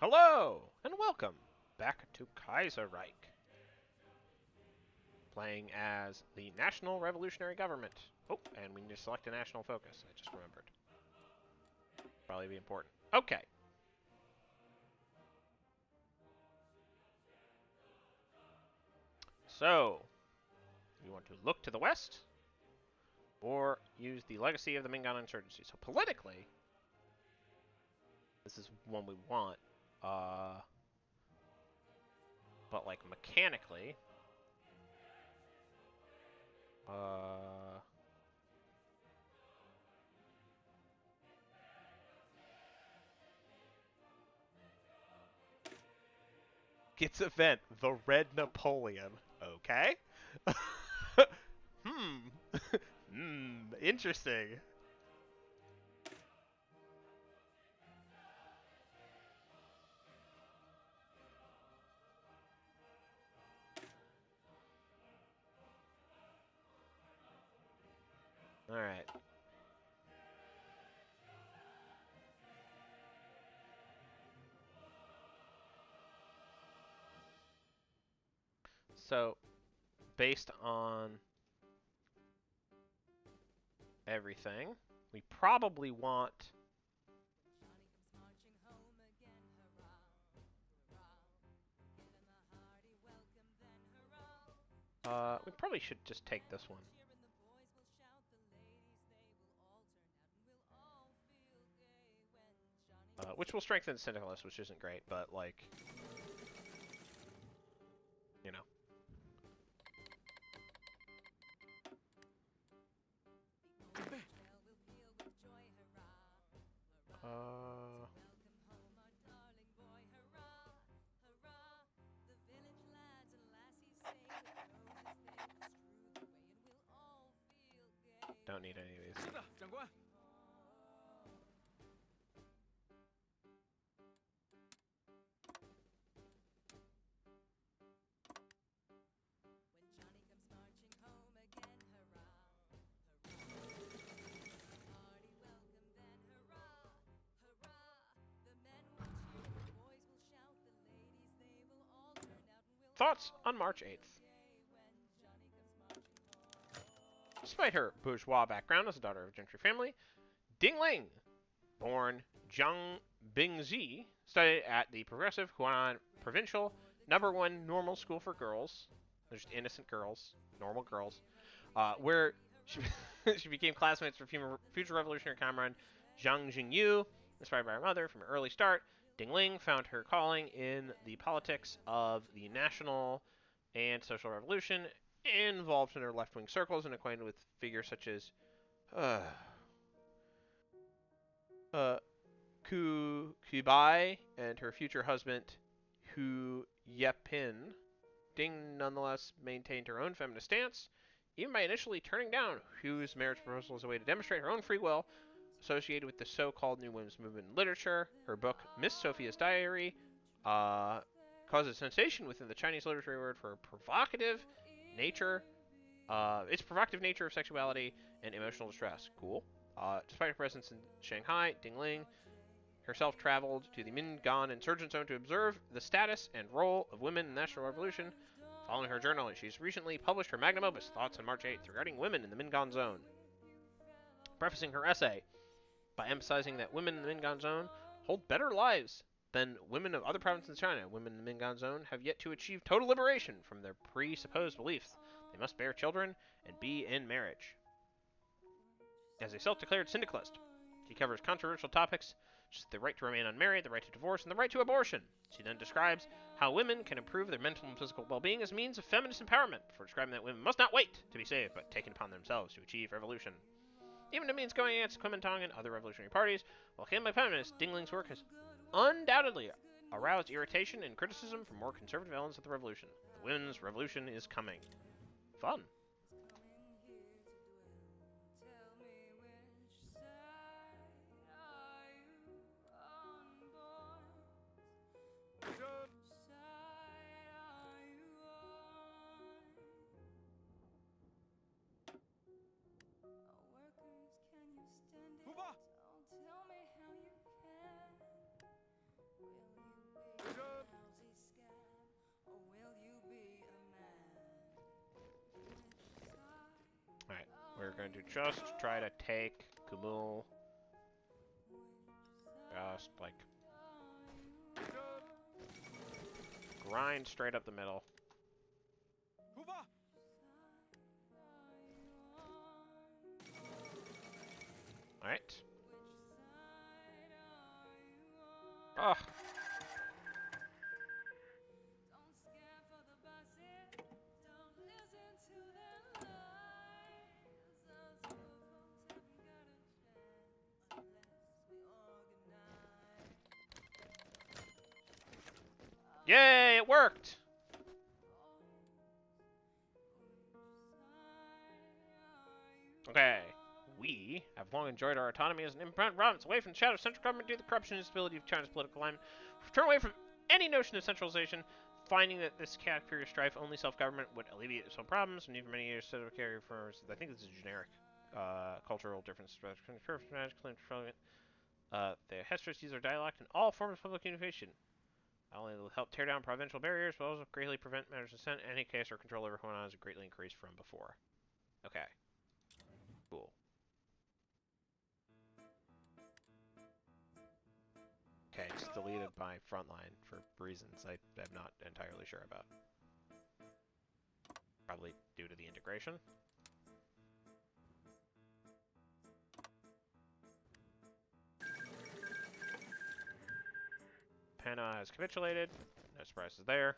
Hello, and welcome back to Kaiserreich, playing as the National Revolutionary Government. Oh, and we need to select a national focus, I just remembered. Probably be important. Okay. So, we want to look to the west, or use the legacy of the Minggan insurgency. So politically, this is one we want, but like mechanically, gets event, the Red Napoleon. Okay. Hmm. Interesting. Alright. So, based on everything, we probably want... we probably should just take this one. Which will strengthen Syndicalist, which isn't great, but, like... You know. Don't need any of these. Thoughts on March 8th. Despite her bourgeois background as a daughter of a gentry family, Ling, born Jiang Bingzi, studied at the progressive Hunan Provincial #1 normal school for girls. They're just innocent girls, normal girls, where she, she became classmates with future revolutionary comrade Zhang Jingyu. Inspired by her mother from an early start, Ling found her calling in the politics of the national and social revolution, involved in her left-wing circles and acquainted with figures such as Ku Kubai and her future husband Hu Yepin. Ding nonetheless maintained her own feminist stance, even by initially turning down Hu's marriage proposal as a way to demonstrate her own free will. Associated with the so-called New Women's Movement in literature, her book Miss Sophia's Diary caused a sensation within the Chinese literary word for provocative nature. Its provocative nature of sexuality and emotional distress. Cool. Despite her presence in Shanghai, Ling herself traveled to the Minggan insurgent zone to observe the status and role of women in the National Revolution. Following her journaling, she's recently published her magnum opus, Thoughts on March 8th, regarding women in the Minggan zone. Prefacing her essay by emphasizing that women in the Minggan zone hold better lives than women of other provinces in China. Women in the Minggan zone have yet to achieve total liberation from their presupposed beliefs. They must bear children and be in marriage. As a self-declared syndicalist, she covers controversial topics such as the right to remain unmarried, the right to divorce, and the right to abortion. She then describes how women can improve their mental and physical well-being as means of feminist empowerment, before describing that women must not wait to be saved, but take it upon themselves to achieve revolution. Even if it means going against Kuomintang and other revolutionary parties, while hailed by feminists, Ling's work has undoubtedly aroused irritation and criticism from more conservative elements of the revolution. The women's revolution is coming. Fun. We're going to just try to take Kumul. Just like grind straight up the middle. Alright. Ugh. Yay, it worked! Okay. We have long enjoyed our autonomy as an independent province, away from the shadow of central government due to the corruption and instability of China's political climate. We've turned away from any notion of centralization, finding that this chaotic period of strife, only self-government would alleviate some problems, and even many years set of carrier firms. I think this is generic. Cultural difference, the Hesters use their dialect in all forms of public communication. Not only will help tear down provincial barriers, but also greatly prevent matters of dissent. Any case or control over Honan is greatly increased from before. Okay. Cool. Okay, it's deleted by frontline for reasons I am not entirely sure about. Probably due to the integration. Panna has capitulated. No surprises there.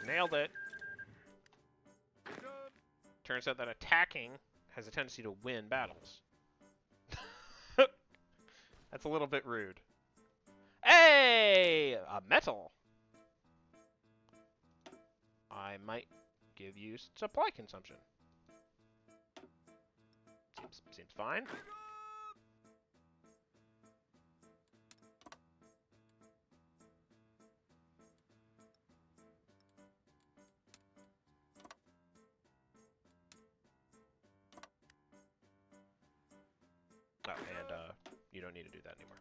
Nailed it. Turns out that attacking has a tendency to win battles. That's a little bit rude. Hey! A metal! I might give you supply consumption. Seems fine. Oh, and you don't need to do that anymore.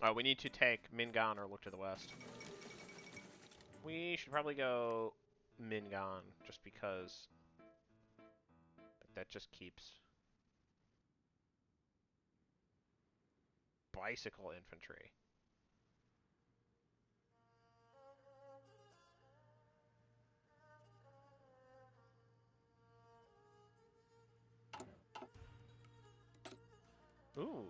Oh, we need to take Mingan or look to the west. We should probably go Mingan, just because that just keeps bicycle infantry. Ooh.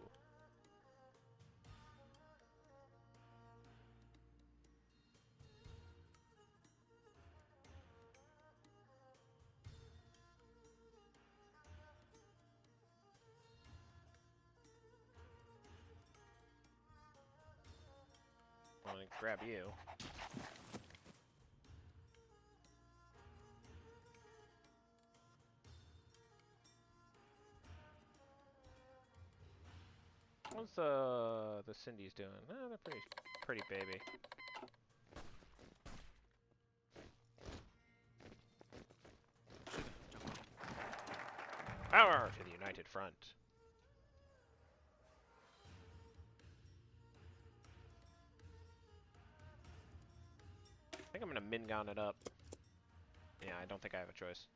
I'm gonna grab you. What's the Cindy's doing? Oh, they're pretty baby. Power to the United Front. I think I'm gonna Mingan it up. Yeah, I don't think I have a choice.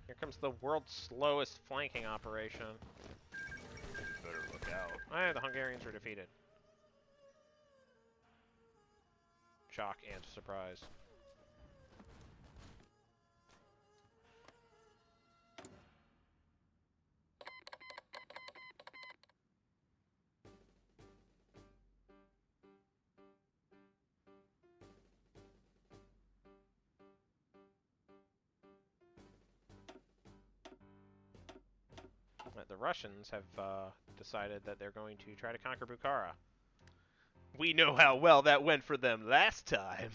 Here comes the world's slowest flanking operation. Better look out. Ah, the Hungarians are defeated. shock and surprise. The Russians have decided that they're going to try to conquer Bukhara. We know how well that went for them last time.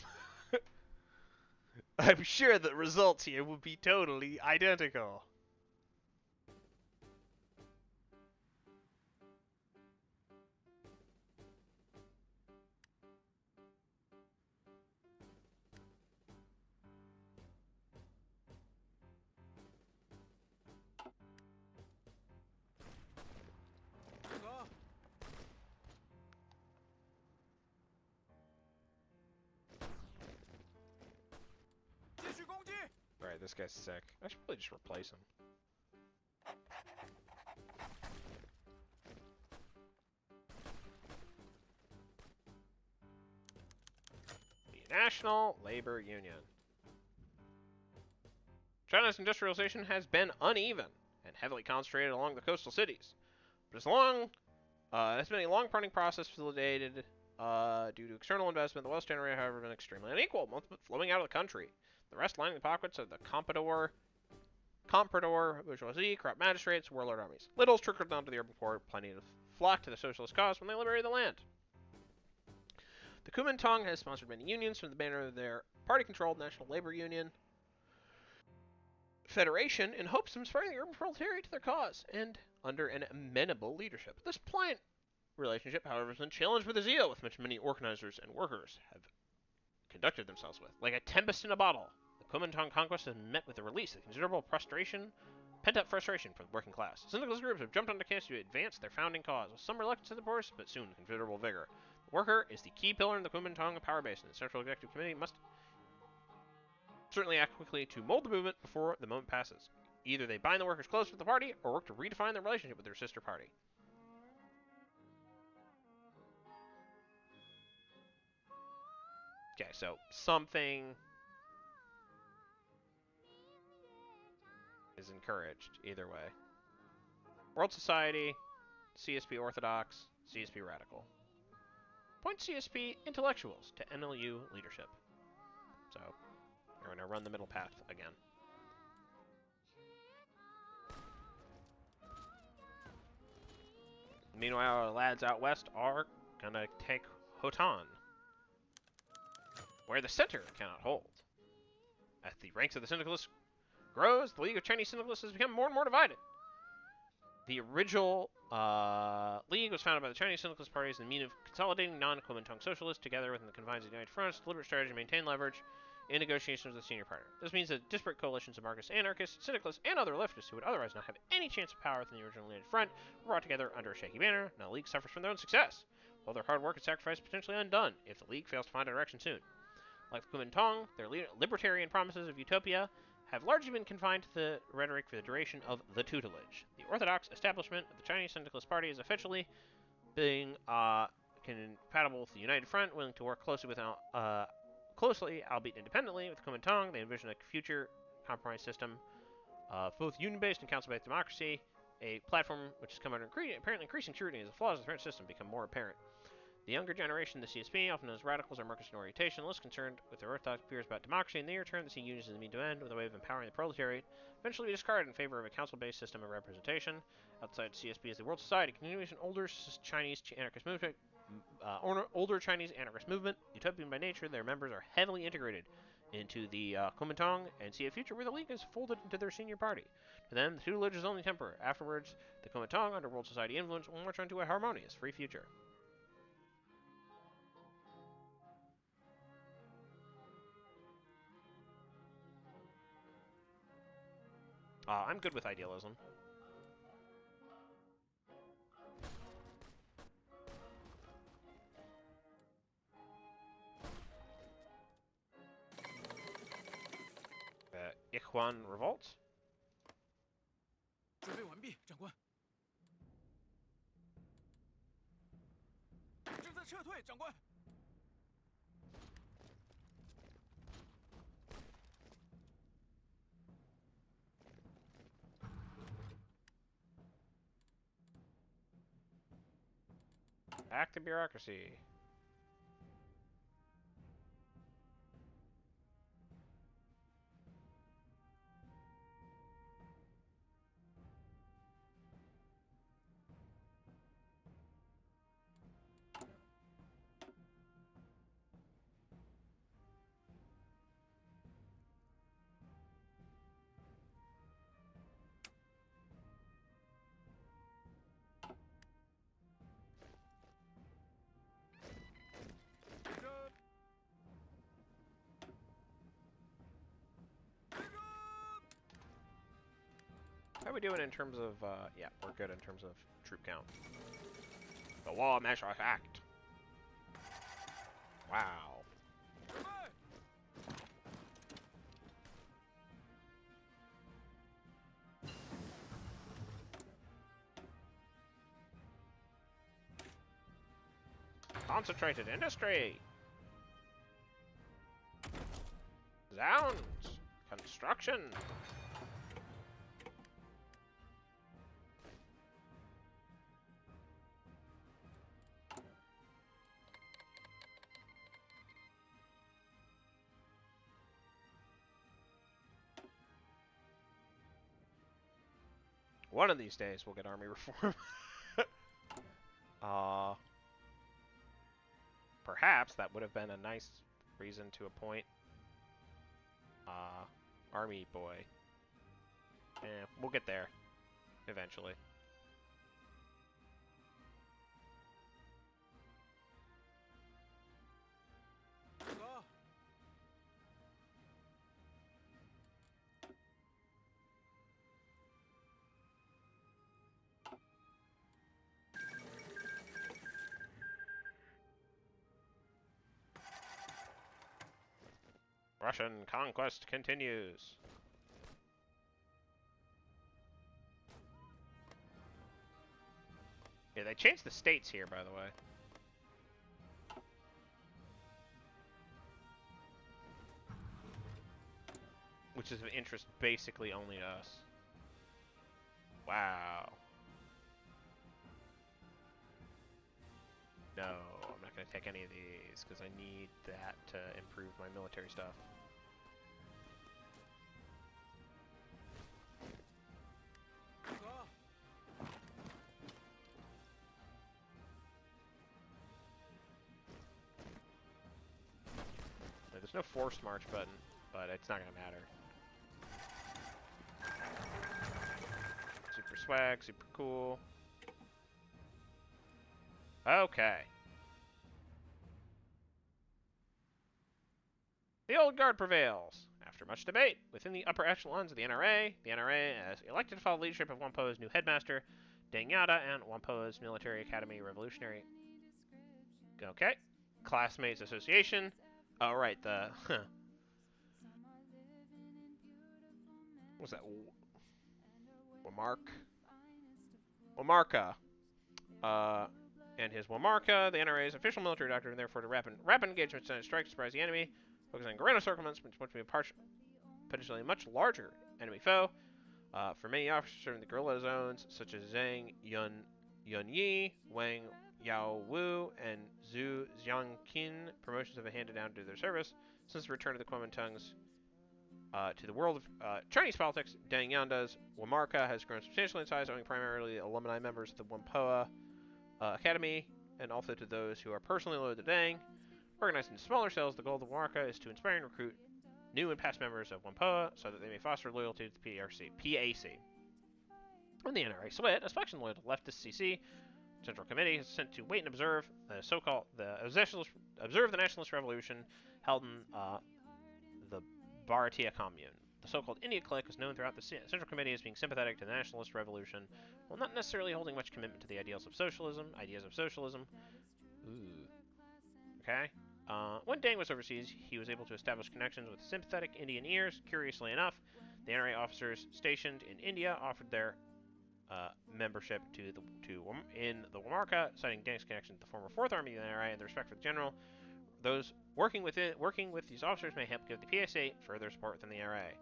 I'm sure the results here will be totally identical. Alright, this guy's sick. I should probably just replace him. The National Labor Union. China's industrialization has been uneven and heavily concentrated along the coastal cities. But it's been a long-running process facilitated due to external investment. The wealth generated, however, has been extremely unequal, most of it flowing out of the country. The rest lining the pockets of the comprador bourgeoisie, corrupt magistrates, warlord armies. Little's trickled down to the urban poor, plenty to flock to the socialist cause when they liberated the land. The Kuomintang has sponsored many unions from the banner of their party-controlled National Labor Union Federation in hopes of inspiring the urban proletariat to their cause, and under an amenable leadership. This pliant relationship, however, has been challenged with a zeal with which many organizers and workers have conducted themselves with. Like a tempest in a bottle, the Kuomintang conquest has met with the release of considerable pent-up frustration from the working class. Syndicalist groups have jumped onto campus to advance their founding cause, with some reluctance of course, but soon considerable vigor. The worker is the key pillar in the Kuomintang power base, and the Central Executive Committee must certainly act quickly to mold the movement before the moment passes. Either they bind the workers close with the party, or work to redefine their relationship with their sister party. Okay, so something is encouraged either way. World Society, CSP Orthodox, CSP Radical. Point CSP Intellectuals to NLU Leadership. So, we're going to run the middle path again. Meanwhile, our lads out west are going to take Hotan, where the center cannot hold. As the ranks of the syndicalists grows, the League of Chinese Syndicalists has become more and more divided. The original League was founded by the Chinese Syndicalist parties in the mean of consolidating non-Kuomintang socialists together within the confines of the United Front, deliberate strategy to maintain leverage in negotiations with the senior partner. This means that disparate coalitions of Marxist anarchists, syndicalists, and other leftists who would otherwise not have any chance of power within the original United Front were brought together under a shaky banner. Now the League suffers from their own success, while their hard work and sacrifice potentially undone if the League fails to find a direction soon. Like the Kuomintang, their libertarian promises of utopia have largely been confined to the rhetoric for the duration of the tutelage. The orthodox establishment of the Chinese Syndicalist Party is officially being compatible with the United Front, willing to work closely, albeit independently, with the Kuomintang. They envision a future compromise system of both union-based and council-based democracy, a platform which has come under apparently increasing scrutiny as the flaws of the current system become more apparent. The younger generation of the CSP, often known as radicals or Marxist in orientation, less concerned with their orthodox fears about democracy. In the near term, they see unions as the mean to end, with a way of empowering the proletariat, eventually be discarded in favor of a council-based system of representation. Outside CSP is the World Society, continuation older Chinese anarchist movement. Utopian by nature, their members are heavily integrated into the Kuomintang and see a future where the League is folded into their senior party. To them, the tutelage is only temporary. Afterwards, the Kuomintang, under World Society influence, will march on to a harmonious, free future. I'm good with idealism. Ikhwan revolt. 准备完毕，长官。正在撤退，长官。Back to bureaucracy. How are we doing in terms of, yeah, we're good in terms of troop count. The War Measure Act. Wow. Concentrated industry. Zounds. Construction. One of these days we'll get army reform. Perhaps that would have been a nice reason to appoint army boy. We'll get there eventually. Russian conquest continues. Yeah, they changed the states here, by the way. Which is of interest basically only to us. Wow. No, I'm not going to take any of these, because I need that to improve my military stuff. There's no forced march button, but it's not going to matter. Super swag, super cool. Okay. The old guard prevails. After much debate within the upper echelons of the NRA has elected to follow the leadership of Wampoa's new headmaster, Deng Yada, and Wampoa's Military Academy Revolutionary. Okay. Classmates Association. Oh, right, the... What's that? Wamarka. And his Wamarka, the NRA's official military doctrine, and therefore to rapid engagement and strike to surprise the enemy, focusing on guerrilla circumvents, which must be a potentially much larger enemy foe. For many officers serving the guerrilla zones, such as Zhang Yunyi, Wang Yaowu, and Zhu Jiangqin, promotions have been handed down to their service since the return of the Kuomintangs to the world of Chinese politics. Deng Yanda's Wamarka has grown substantially in size, owing primarily alumni members of the Wampoa Academy, and also to those who are personally loyal to Deng. Organized into smaller cells, the goal of the Wamarka is to inspire and recruit new and past members of Wampoa so that they may foster loyalty to the PAC. When the NRA split, a faction loyal to leftist CC Central Committee is sent to wait and observe the nationalist revolution held in the Bharatiya Commune. The so-called India clique is known throughout the Central Committee as being sympathetic to the nationalist revolution, while not necessarily holding much commitment to the ideas of socialism. Ooh. Okay. When Deng was overseas, he was able to establish connections with sympathetic Indian ears. Curiously enough, the NRA officers stationed in India offered their membership in the Wamarka, citing Deng's connection to the former Fourth Army of the NRA and the respect for the general. Those working with these officers may help give the PSA further support within the NRA.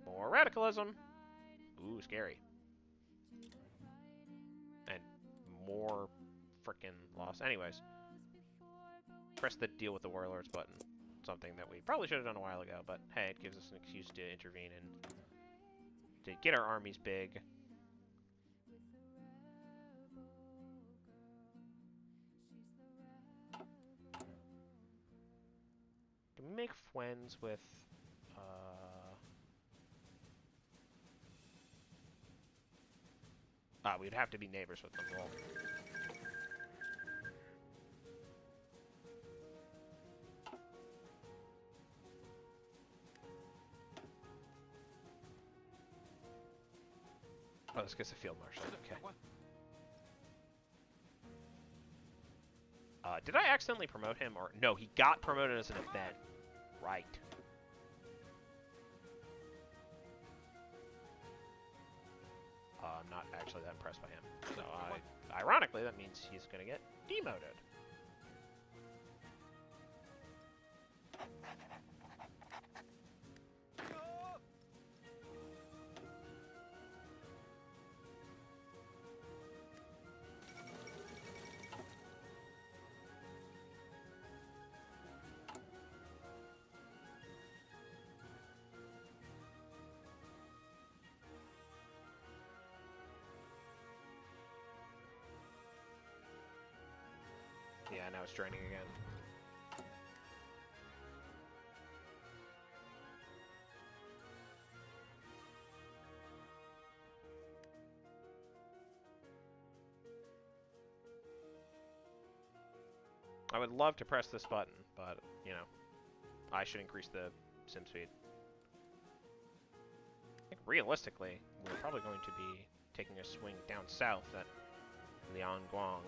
More radicalism. Ooh, scary. And more frickin' loss. Anyways, press the deal with the warlords button. Something that we probably should have done a while ago, but hey, it gives us an excuse to intervene and to get our armies big. Can we make friends with, we'd have to be neighbors with them. Well, oh, this gets a field marshal. Okay. Did I accidentally promote him? Or no, he got promoted as an event. Right. I'm not actually that impressed by him. So, ironically, that means he's going to get demoted. Yeah, now it's draining again. I would love to press this button, but, you know, I should increase the sim speed. I think realistically, we're probably going to be taking a swing down south at Lianguang.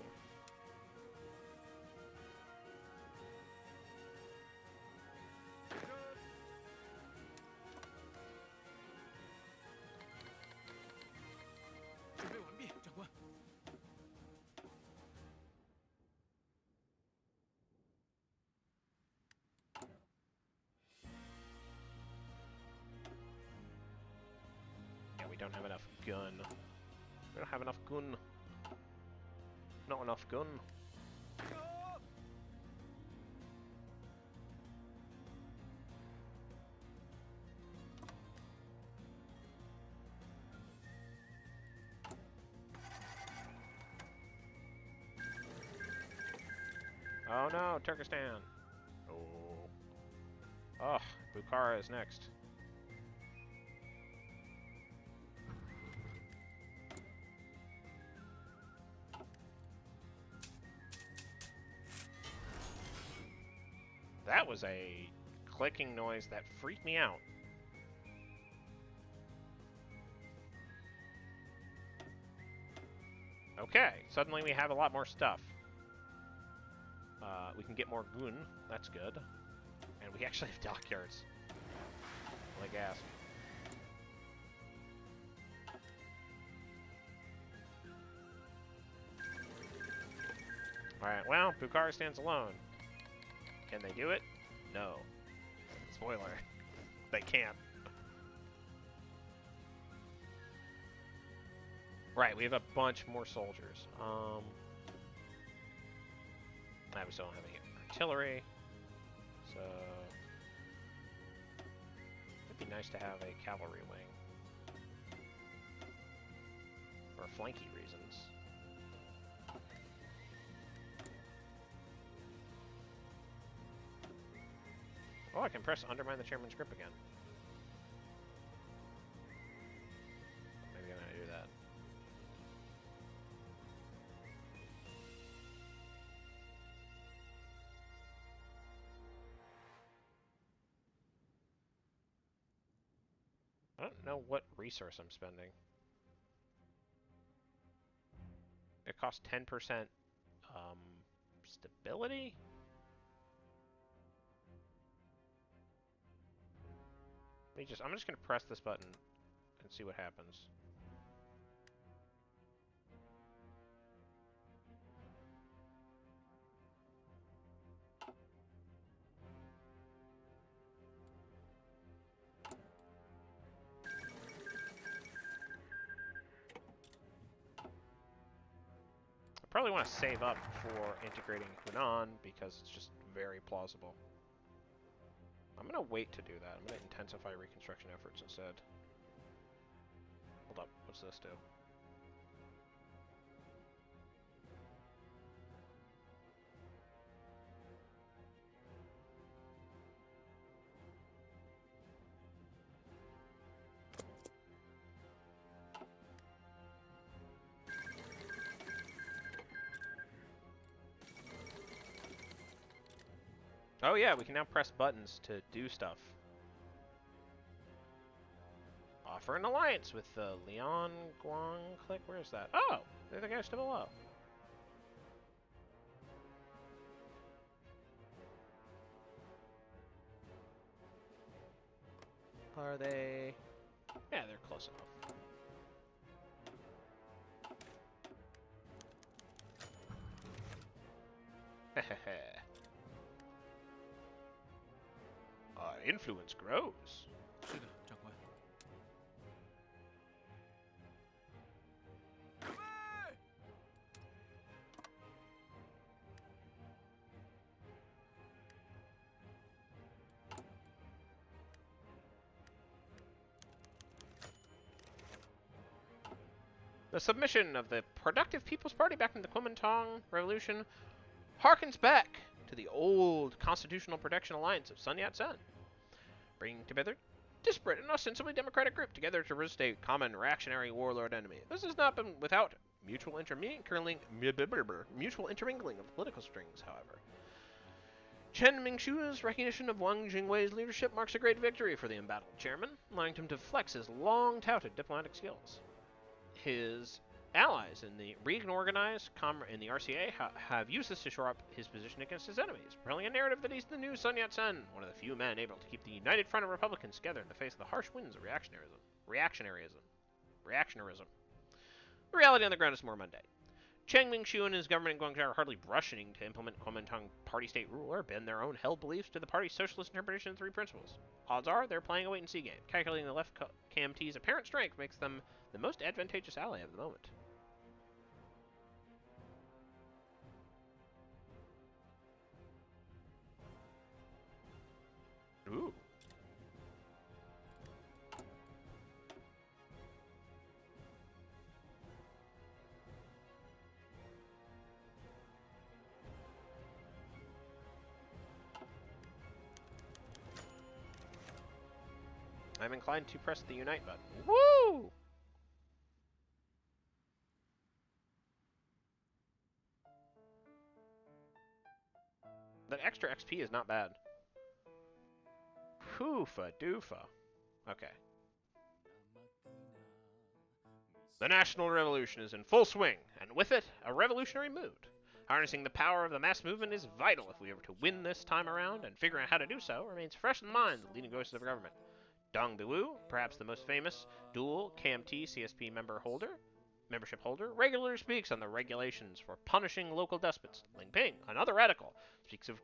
We don't have enough gun. We don't have enough gun. Not enough gun. Oh no, Turkestan. Oh. Oh, Bukhara is next. That was a clicking noise that freaked me out. Okay, suddenly we have a lot more stuff. We can get more gun, that's good. And we actually have dockyards. Like gas. Alright, well, Bukhara stands alone. Can they do it? No. Spoiler. They can't. Right, we have a bunch more soldiers. We still don't have any artillery. So it'd be nice to have a cavalry wing. For flanky reasons. Oh, I can press undermine the chairman's grip again. Maybe I'm gonna do that. I don't know what resource I'm spending. It costs 10% stability? I'm just gonna press this button and see what happens. probably want to save up for integrating Hunan because it's just very plausible. I'm going to wait to do that. I'm going to intensify reconstruction efforts instead. Hold up. What's this do? Oh yeah, we can now press buttons to do stuff. Offer an alliance with the Leon Guang clique. Where is that? Oh, they're the guys to below. Are they? Yeah, they're close enough. Our influence grows. 是的，长官。 The submission of the Productive People's Party back in the Kuomintang Revolution harkens back to the old Constitutional Protection Alliance of Sun Yat-sen, bringing together disparate and ostensibly democratic groups together to resist a common reactionary warlord enemy. This has not been without mutual intermingling of political strings, however. Chen Mingshu's recognition of Wang Jingwei's leadership marks a great victory for the embattled chairman, allowing him to flex his long-touted diplomatic skills. His allies in the reorganized in the RCA have used this to shore up his position against his enemies, propelling a narrative that he's the new Sun Yat-sen, one of the few men able to keep the united front of Republicans together in the face of the harsh winds of reactionarism. The reality on the ground is more mundane. Chen Mingshu and his government in Guangzhou are hardly rushing to implement Kuomintang party-state rule or bend their own held beliefs to the party's socialist interpretation of the three principles. Odds are they're playing a wait-and-see game. Calculating the Left-KMT's apparent strength makes them the most advantageous ally of the moment. Ooh. I'm inclined to press the Unite button. Woo! That extra XP is not bad. Poofa doofa. Okay. The National Revolution is in full swing, and with it, a revolutionary mood. Harnessing the power of the mass movement is vital if we are to win this time around, and figuring out how to do so remains fresh in the minds of the leading voices of the government. Dong Biwu, perhaps the most famous dual KMT CSP membership holder, regularly speaks on the regulations for punishing local despots. Ling another radical, speaks of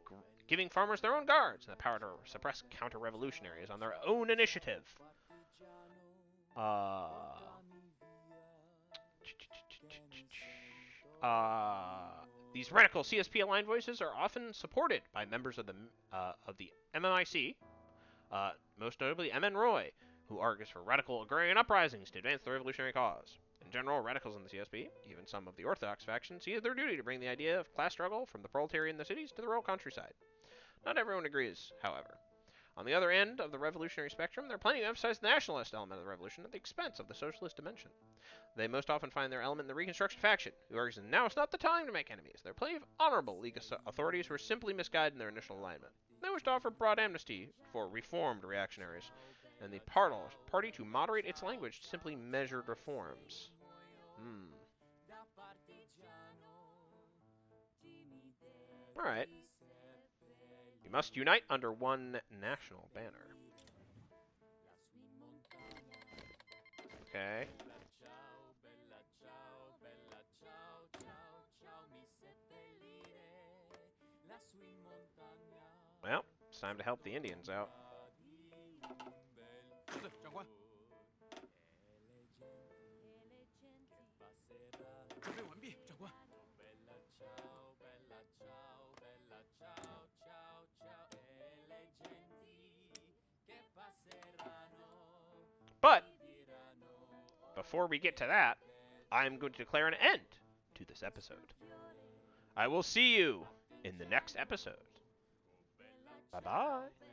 giving farmers their own guards and the power to suppress counter-revolutionaries on their own initiative. These radical CSP-aligned voices are often supported by members of the MMIC, most notably MN Roy, who argues for radical agrarian uprisings to advance the revolutionary cause. In general, radicals in the CSP, even some of the orthodox factions, see it their duty to bring the idea of class struggle from the proletariat in the cities to the rural countryside. Not everyone agrees, however. On the other end of the revolutionary spectrum, they're planning to emphasize the nationalist element of the revolution at the expense of the socialist dimension. They most often find their element in the Reconstruction faction, who argues that now is not the time to make enemies. There are plenty of honorable League authorities who are simply misguided in their initial alignment. They wish to offer broad amnesty for reformed reactionaries, and the party to moderate its language to simply measured reforms. Alright. We must unite under one national banner. Okay. Well, it's time to help the Indians out. 是的，长官。准备完毕，长官。before we get to that, I'm going to declare an end to this episode. I will see you in the next episode. Bye-bye.